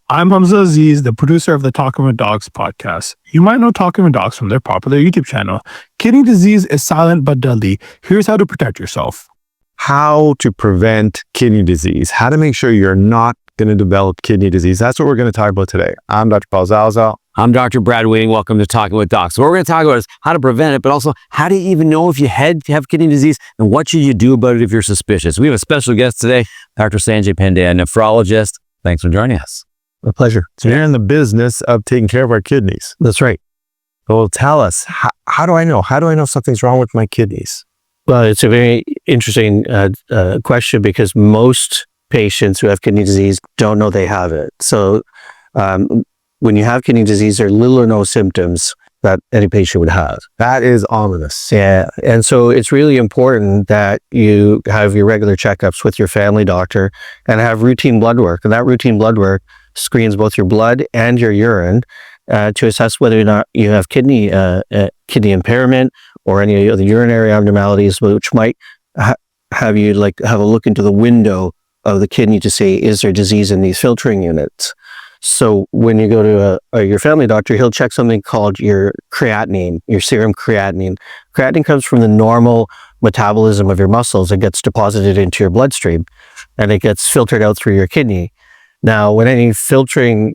I'm Hamza Aziz, the producer of the Talking with Dogs podcast. You might know Talking with Dogs from their popular YouTube channel. Kidney disease is silent but deadly. Here's how to protect yourself. How to prevent kidney disease, how to make sure you're not going to develop kidney disease. That's what we're going to talk about today. I'm Dr. Paul Zalzal. I'm Dr. Brad Wing. Welcome to Talking with Docs. So what we're going to talk about is how to prevent it, but also how do you even know if you have kidney disease and what should you do about it if you're suspicious? We have a special guest today, Dr. Sanjay Pandey, a nephrologist. Thanks for joining us. A pleasure. So you're in the business of taking care of our kidneys. That's right. Well, tell us, how do I know? How do I know something's wrong with my kidneys? Well, it's a very interesting question because most patients who have kidney disease don't know they have it. So when you have kidney disease, there are little or no symptoms that any patient would have. That is ominous. Yeah. And so it's really important that you have your regular checkups with your family doctor and have routine blood work. And that routine blood work screens both your blood and your urine to assess whether or not you have kidney impairment or any other urinary abnormalities, which might have you have a look into the window of the kidney to see, is there disease in these filtering units? So when you go to your family doctor, he'll check something called your creatinine, your serum creatinine. Creatinine comes from the normal metabolism of your muscles. It gets deposited into your bloodstream and it gets filtered out through your kidney. Now, when any filtering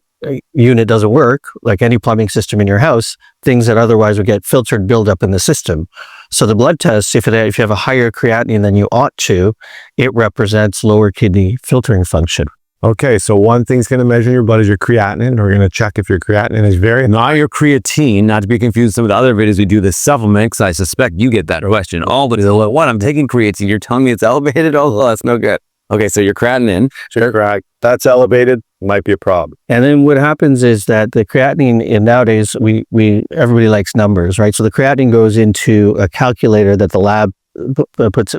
unit doesn't work, like any plumbing system in your house, things that otherwise would get filtered build up in the system. So the blood test, if you have a higher creatinine than you ought to, it represents lower kidney filtering function. Okay, so one thing's going to measure in your blood is your creatinine. We're going to check if your creatinine is very... Not your creatine, not to be confused with some of the other videos we do, this supplement, because I suspect you get that question. All the like, what? I'm taking creatine. You're telling me it's elevated? Oh, that's no good. Okay, so your creatinine. Sure, correct. That's elevated. Might be a problem. And then what happens is that the creatinine, nowadays, everybody likes numbers, right? So the creatinine goes into a calculator that the lab puts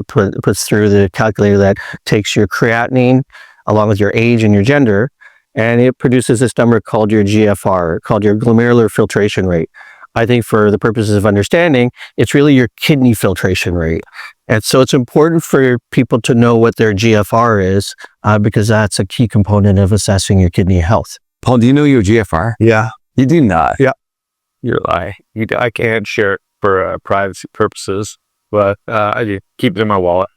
through the calculator that takes your creatinine along with your age and your gender, and it produces this number called your GFR, called your glomerular filtration rate. I think for the purposes of understanding, it's really your kidney filtration rate. And so it's important for people to know what their GFR is because that's a key component of assessing your kidney health. Paul, do you know your GFR? Yeah. You do not? Yeah. You're lying. I can't share it for privacy purposes, but I keep it in my wallet.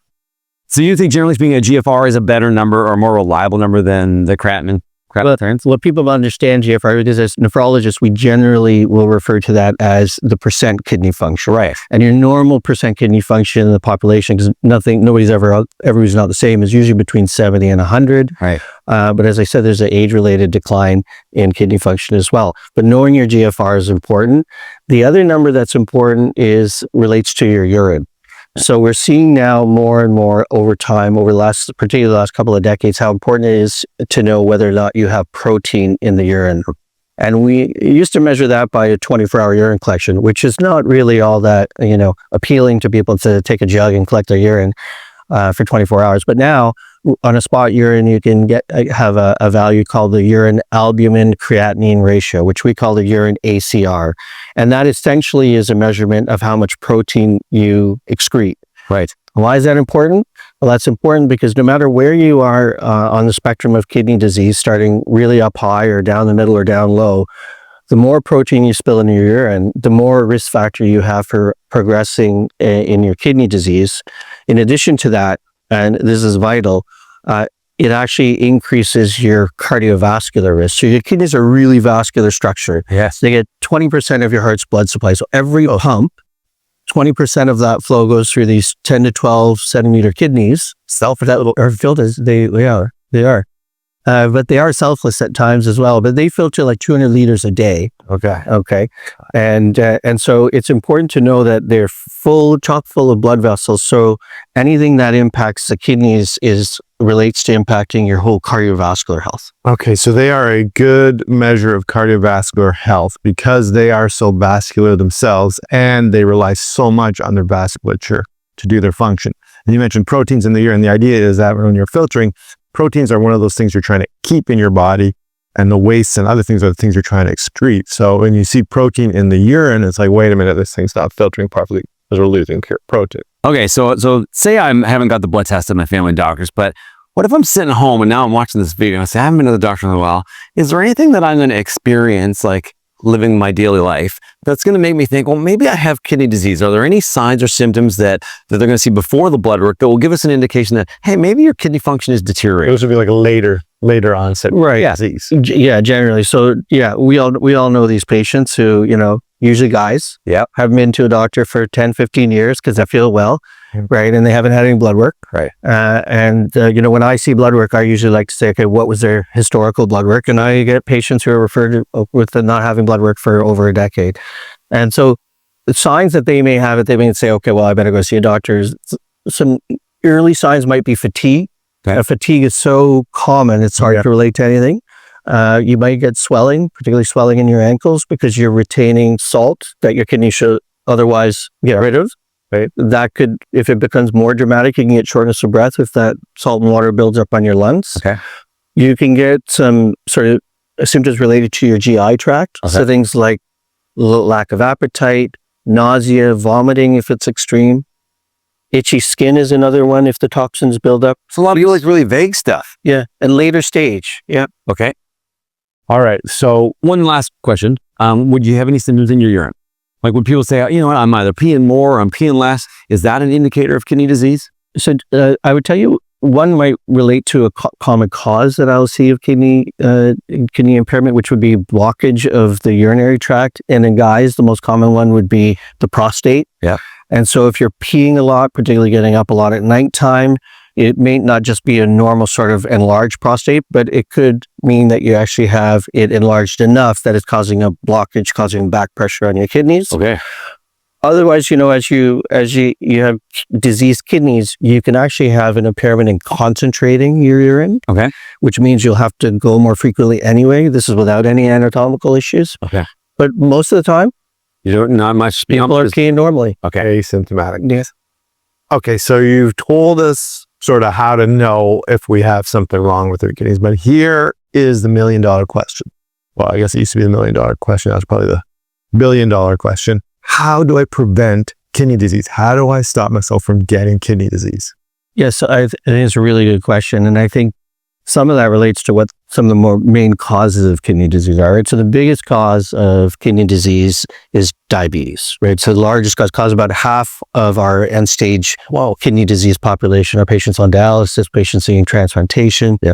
So you think, generally speaking, a GFR is a better number or more reliable number than the creatinine? Well, what people understand GFR is, as nephrologists, we generally will refer to that as the percent kidney function. Right. And your normal percent kidney function in the population, because everybody's not the same, is usually between 70 and 100. Right. But as I said, there's an age-related decline in kidney function as well. But knowing your GFR is important. The other number that's important relates to your urine. So we're seeing now more and more over time, particularly the last couple of decades, how important it is to know whether or not you have protein in the urine. And we used to measure that by a 24-hour urine collection, which is not really all that, appealing to people to take a jug and collect their urine for 24 hours. But now on a spot urine, you can have a value called the urine albumin creatinine ratio, which we call the urine ACR. And that essentially is a measurement of how much protein you excrete. Right. Why is that important? Well, that's important because no matter where you are on the spectrum of kidney disease, starting really up high or down the middle or down low, the more protein you spill in your urine, the more risk factor you have for progressing in your kidney disease. In addition to that, and this is vital, it actually increases your cardiovascular risk. So your kidneys are really vascular structure. Yes. They get 20% of your heart's blood supply. So every pump, 20% of that flow goes through these 10 to 12 centimeter kidneys. Filters, they are. But they are selfless at times as well. But they filter like 200 liters a day. Okay. And so it's important to know that they're chock full of blood vessels. So anything that impacts the kidneys relates to impacting your whole cardiovascular health. Okay, so they are a good measure of cardiovascular health because they are so vascular themselves and they rely so much on their vasculature to do their function. And you mentioned proteins in the urine. The idea is that when you're filtering, proteins are one of those things you're trying to keep in your body, and the wastes and other things are the things you're trying to excrete. So when you see protein in the urine, it's like, wait a minute, this thing's not filtering properly because we're losing protein. Okay, so say I haven't got the blood test at my family doctor's, but What if I'm sitting at home and now I'm watching this video and I say, I haven't been to the doctor in a while. Is there anything that I'm going to experience, like living my daily life, that's going to make me think, well, maybe I have kidney disease? Are there any signs or symptoms that they're going to see before the blood work that will give us an indication that, hey, maybe your kidney function is deteriorating? Those would be like a later onset disease. Yeah, generally. So yeah, we all know these patients who, usually guys, have been to a doctor for 10, 15 years because they feel well, right? And they haven't had any blood work. Right. When I see blood work, I usually like to say, okay, what was their historical blood work? And I get patients who are referred to with not having blood work for over a decade. And so the signs that they may have it, they may say, okay, well, I better go see a doctor. Some early signs might be fatigue. Okay. Fatigue is so common, it's hard to relate to anything. You might get swelling, particularly swelling in your ankles, because you're retaining salt that your kidney should otherwise get rid of. Right. That could, if it becomes more dramatic, you can get shortness of breath if that salt and water builds up on your lungs. Okay. You can get some sort of symptoms related to your GI tract. Okay. So things like lack of appetite, nausea, vomiting if it's extreme. Itchy skin is another one if the toxins build up. So a lot of people like really vague stuff. Yeah. And later stage. Yeah. Okay. All right. So One last question. Would you have any symptoms in your urine? Like when people say, you know what, I'm either peeing more or I'm peeing less, is that an indicator of kidney disease? So I would tell you, one might relate to a common cause that I'll see of kidney impairment, which would be blockage of the urinary tract. And in guys, the most common one would be the prostate. Yeah. And so if you're peeing a lot, particularly getting up a lot at nighttime, it may not just be a normal sort of enlarged prostate, but it could mean that you actually have it enlarged enough that it's causing a blockage, causing back pressure on your kidneys. Okay. Otherwise, as you have diseased kidneys, you can actually have an impairment in concentrating your urine. Okay. Which means you'll have to go more frequently anyway. This is without any anatomical issues. Okay. But most of the time, You don't, not much. people are peeing normally. Okay. asymptomatic. Yes. Okay, so you've told us sort of how to know if we have something wrong with our kidneys, but here is the $1 million question. Well, I guess it used to be the $1 million question. That's probably the $1 billion question. How do I prevent kidney disease? How do I stop myself from getting kidney disease? Yes, I think it's a really good question. And I think some of that relates to what some of the more main causes of kidney disease are, right? So the biggest cause of kidney disease is diabetes, right? So the largest cause about half of our end-stage kidney disease population are patients on dialysis, patients seeking transplantation. Yeah.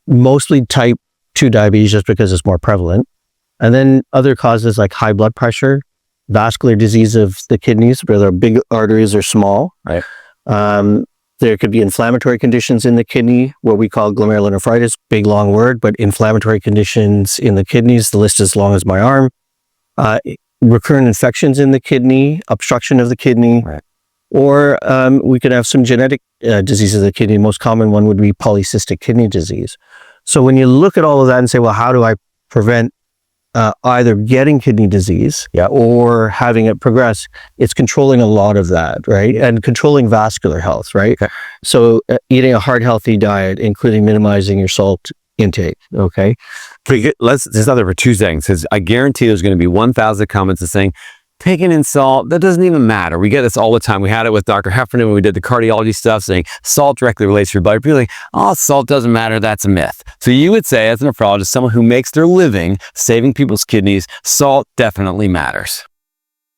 Mostly type 2 diabetes just because it's more prevalent. And then other causes like high blood pressure, vascular disease of the kidneys, where their big arteries are small. Right. There could be inflammatory conditions in the kidney, what we call glomerulonephritis, big long word, but inflammatory conditions in the kidneys, the list is as long as my arm. Recurrent infections in the kidney, obstruction of the kidney, right. Or we could have some genetic diseases of the kidney. Most common one would be polycystic kidney disease. So when you look at all of that and say, well, how do I prevent either getting kidney disease or having it progress, it's controlling a lot of that, right? And controlling vascular health, right? Okay. So eating a heart healthy diet, including minimizing your salt intake, okay? Let's just stop there for 2 seconds, because I guarantee there's going to be 1,000 comments saying, taking in salt, that doesn't even matter. We get this all the time. We had it with Dr. Heffernan when we did the cardiology stuff, saying salt directly relates to your blood. People are like, oh, salt doesn't matter. That's a myth. So you would say, as a nephrologist, someone who makes their living saving people's kidneys, salt definitely matters.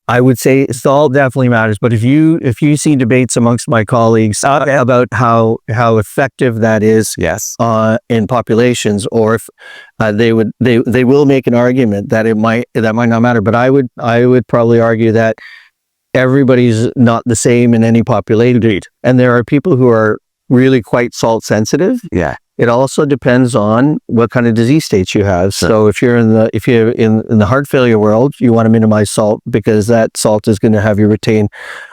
I would say salt definitely matters, but if you see debates amongst my colleagues about how effective that is, yes, in populations, or if they will make an argument that that might not matter. But I would probably argue that everybody's not the same in any population. Indeed. And there are people who are really quite salt sensitive. Yeah. It also depends on what kind of disease states you have. Sure. So if you're in the heart failure world, you want to minimize salt because that salt is going to have you retain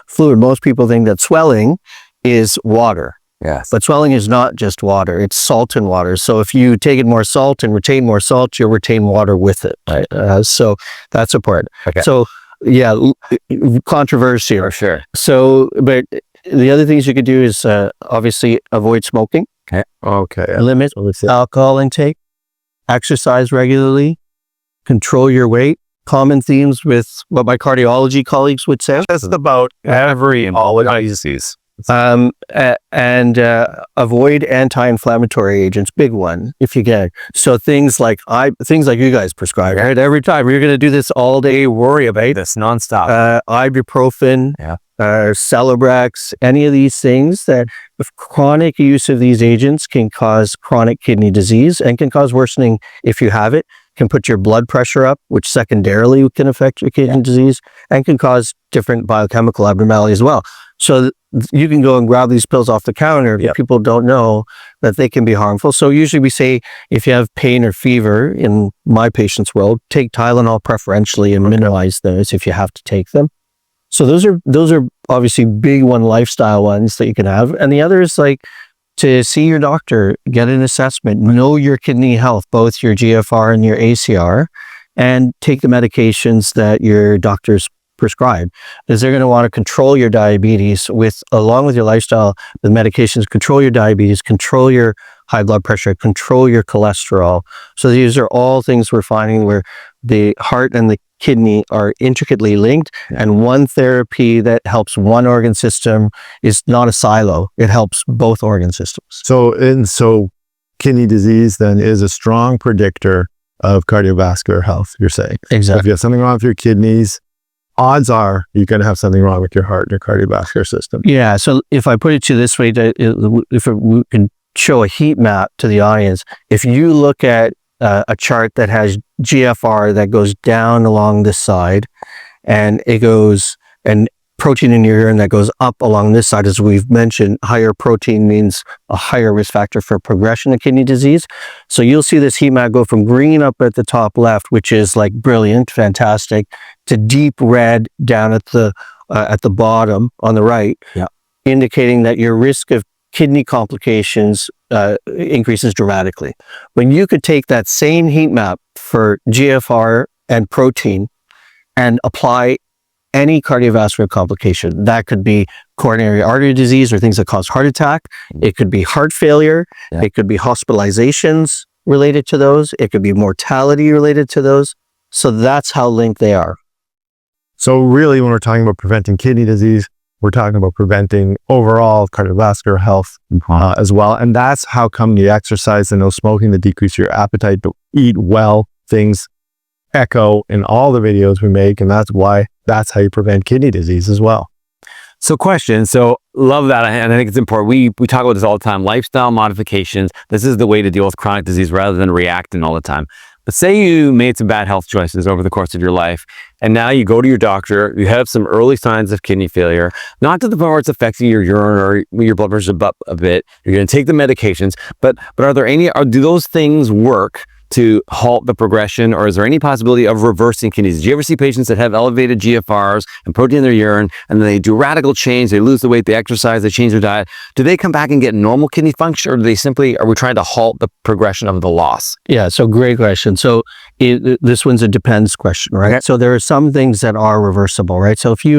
fluid. Most people think that swelling is water. Yes. But swelling is not just water, it's salt and water. So if you take in more salt and retain more salt, you'll retain water with it. Right? So that's important. Okay. So yeah, controversy. For sure. So, but the other things you could do is obviously avoid smoking. Okay. Limit alcohol intake, exercise regularly, control your weight. Common themes with what my cardiology colleagues would say. Just about all disease. Avoid anti-inflammatory agents. Big one, if you get. So things like you guys prescribe, right? Every time you're going to do this all day, worry about This nonstop. ibuprofen, Yeah. Celebrex, any of these things that if chronic use of these agents can cause chronic kidney disease and can cause worsening if you have it, can put your blood pressure up, which secondarily can affect your kidney disease and can cause different biochemical abnormalities as well. So you can go and grab these pills off the counter. Yep. People don't know that they can be harmful. So usually we say if you have pain or fever, in my patient's world, take Tylenol preferentially and minimize those if you have to take them. So those are obviously big lifestyle ones that you can have. And the other is like to see your doctor, get an assessment, know your kidney health, both your GFR and your ACR, and take the medications that your doctor's prescribed, because they're going to want to control your diabetes along with your lifestyle. The medications control your diabetes, control your high blood pressure, control your cholesterol. So these are all things we're finding where the heart and the kidney are intricately linked, and one therapy that helps one organ system is not a silo. It helps both organ systems. So kidney disease then is a strong predictor of cardiovascular health, you're saying. Exactly. If you have something wrong with your kidneys, odds are you're going to have something wrong with your heart and your cardiovascular system. Yeah. So if I put it to you this way, if we can show a heat map to the audience, if you look at a chart that has GFR that goes down along this side, and protein in your urine that goes up along this side, as we've mentioned, higher protein means a higher risk factor for progression of kidney disease. So you'll see this heat map go from green up at the top left, which is like brilliant, fantastic, to deep red down at the bottom on the right, indicating that your risk of kidney complications increases dramatically. When you could take that same heat map for GFR and protein and apply any cardiovascular complication, that could be coronary artery disease or things that cause heart attack. It could be heart failure. It could be hospitalizations related to those. It could be mortality related to those. So that's how linked they are. So really, when we're talking about preventing kidney disease, we're talking about preventing overall cardiovascular health as well. And that's how come the exercise and no smoking, the decrease your appetite, to eat well, things echo in all the videos we make. And that's how you prevent kidney disease as well. So question, so love that, and I think it's important. We talk about this all the time, lifestyle modifications. This is the way to deal with chronic disease rather than reacting all the time. But say you made some bad health choices over the course of your life, and now you go to your doctor, you have some early signs of kidney failure, not to the point where it's affecting your urine or your blood pressure up a bit. You're going to take the medications, but do those things work to halt the progression, or is there any possibility of reversing kidney disease? Do you ever see patients that have elevated GFRs and protein in their urine, and then they do radical change, they lose the weight, they exercise, they change their diet? Do they come back and get normal kidney function, or are we trying to halt the progression of the loss? Yeah, so great question. So this one's a depends question, right? Okay. So there are some things that are reversible, right? So if we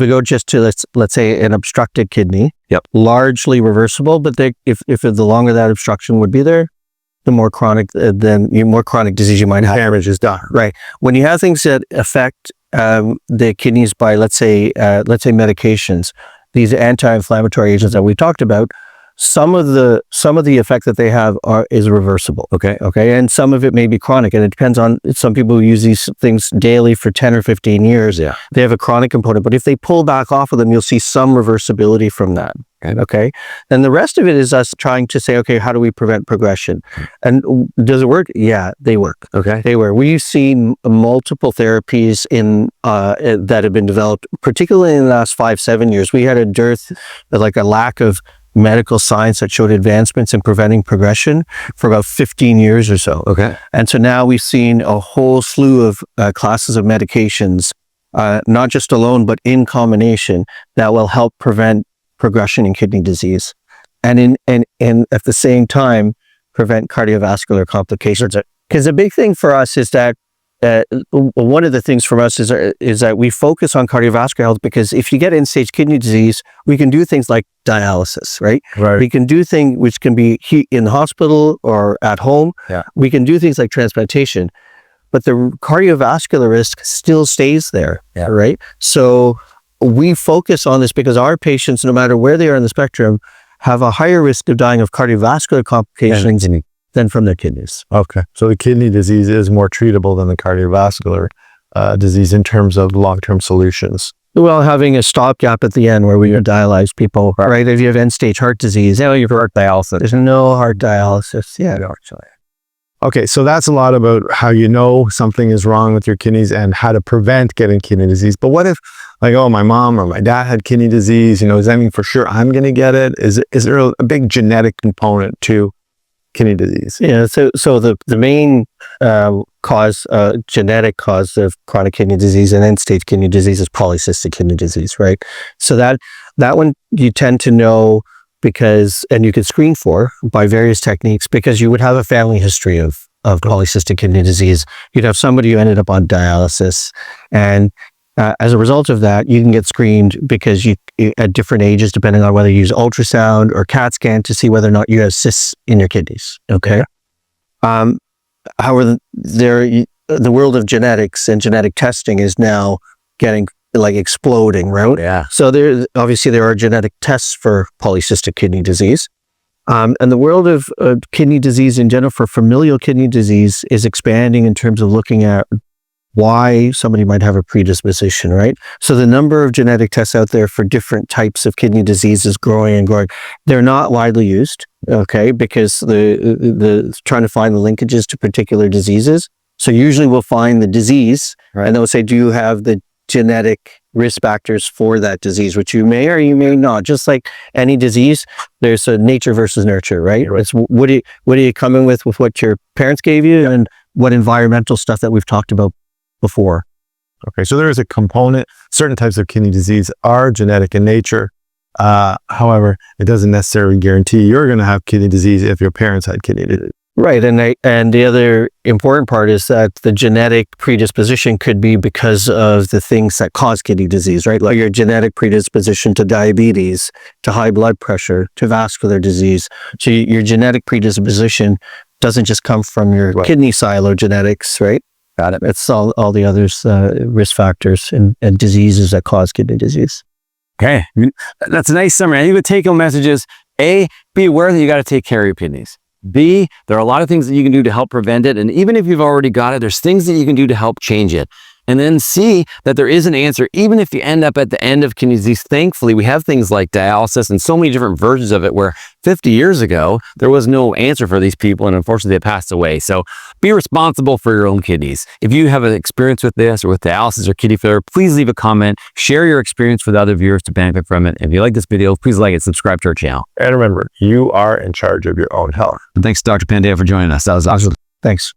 go just to, let's say an obstructed kidney, largely reversible, but if the longer that obstruction would be there, the more chronic disease you might have. Damage is done. Right. When you have things that affect the kidneys by, let's say medications, these anti-inflammatory agents that we talked about, some of the effect that they have is reversible. Okay. And some of it may be chronic, and it depends on some people who use these things daily for 10 or 15 years. Yeah. They have a chronic component, but if they pull back off of them, you'll see some reversibility from that. Okay. Then the rest of it is us trying to say, okay, how do we prevent progression? And does it work? Yeah, they work. Okay. They work. We've seen multiple therapies that have been developed, particularly in the last 5-7 years. We had a lack of medical science that showed advancements in preventing progression for about 15 years or so. Okay. And so now we've seen a whole slew of classes of medications, not just alone, but in combination, that will help prevent progression in kidney disease, and at the same time prevent cardiovascular complications. Because the big thing for us is that one of the things for us is that we focus on cardiovascular health, because if you get end-stage kidney disease, we can do things like dialysis, right? We can do things which can be in the hospital or at home. Yeah. We can do things like transplantation, but the cardiovascular risk still stays there, right? So we focus on this because our patients, no matter where they are in the spectrum, have a higher risk of dying of cardiovascular complications than from their kidneys. Okay. So the kidney disease is more treatable than the cardiovascular disease in terms of long-term solutions. Well, having a stopgap at the end where we dialyze people, right? If you have end-stage heart disease, you have heart dialysis. There's no heart dialysis. Yeah, actually. Okay, so that's a lot about how you know something is wrong with your kidneys and how to prevent getting kidney disease. But what if, like, oh, my mom or my dad had kidney disease, does that mean for sure I'm going to get it? Is there a big genetic component to kidney disease? Yeah, so the main genetic cause of chronic kidney disease and end-stage kidney disease is polycystic kidney disease, right? So that one you tend to know and you can screen for by various techniques because you would have a family history of polycystic kidney disease. You'd have somebody who ended up on dialysis, and as a result of that, you can get screened because you at different ages, depending on whether you use ultrasound or CAT scan to see whether or not you have cysts in your kidneys. Okay. However, the world of genetics and genetic testing is now getting exploding, right? Yeah. So there are genetic tests for polycystic kidney disease. And the world of kidney disease in general for familial kidney disease is expanding in terms of looking at why somebody might have a predisposition, right? So the number of genetic tests out there for different types of kidney disease is growing and growing. They're not widely used, okay, because the trying to find the linkages to particular diseases. So usually we'll find the disease, right, and they'll say, do you have the genetic risk factors for that disease, which you may or you may not. Just like any disease, there's a nature versus nurture, right? It's what are you coming with what your parents gave you and what environmental stuff that we've talked about before. Okay, so there is a component. Certain types of kidney disease are genetic in nature. However, it doesn't necessarily guarantee you're going to have kidney disease if your parents had kidney disease. Right, and the other important part is that the genetic predisposition could be because of the things that cause kidney disease, right? Like your genetic predisposition to diabetes, to high blood pressure, to vascular disease. So your genetic predisposition doesn't just come from your kidney silo genetics, right? Got it. It's all the others, risk factors and diseases that cause kidney disease. Okay, that's a nice summary. I think the take-home message is, A, be aware that you got to take care of your kidneys. B, there are a lot of things that you can do to help prevent it. And even if you've already got it, there's things that you can do to help change it. And then C, that there is an answer, even if you end up at the end of kidney disease. Thankfully, we have things like dialysis and so many different versions of it where 50 years ago, there was no answer for these people. And unfortunately, they passed away. So be responsible for your own kidneys. If you have an experience with this or with dialysis or kidney failure, please leave a comment. Share your experience with other viewers to benefit from it. If you like this video, please like it, subscribe to our channel. And remember, you are in charge of your own health. And thanks, Dr. Pandey, for joining us. That was awesome. Thanks.